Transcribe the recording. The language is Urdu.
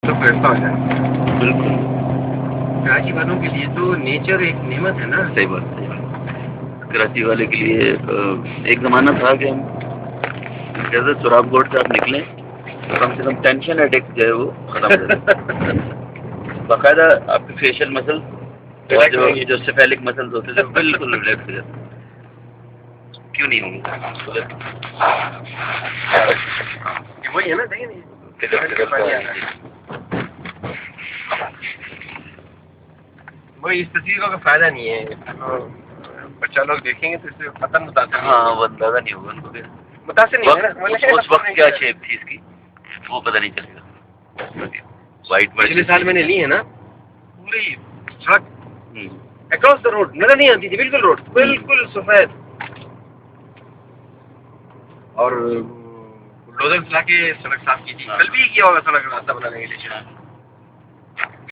تو فیصلہ ہو جائے. بالکل کراچی والوں کے لیے تو نیچر ایک نعمت ہے نا. صحیح بات. کراچی والے کے لیے ایک زمانہ تھا کہ ہم جیسے سراب گوڈ سے آپ نکلیں تو کم سے کم ٹینشن اٹیک جو ہے وہ ختم ہو جاتا. باقاعدہ آپ کے فیشیل مسل جو سیفیلک مسلز ہوتے تھے بالکل ریلیکس ہو جاتے. کیوں نہیں ہوں گے؟ وہی ہے نا. صحیح نہیں وہی اس تصویر کا فائدہ نہیں ہے. بچہ لوگ دیکھیں گے تو اس سے پتن متاثر. ہاں وہ اندازہ نہیں ہوگا ان کو متاثر نہیں. اس وقت کیا شیپ تھی اس کی وہ پتہ نہیں چلے گا. وائٹ پچھلے سال میں نے لی ہے نا پوری سڑک اکراس دا روڈ نظر نہیں آتی تھی. بالکل روڈ بالکل سفید اور بلڈوزر چلا کے سڑک صاف کی تھی. کل بھی کیا ہوگا سڑک راستہ بنانے کے لیے.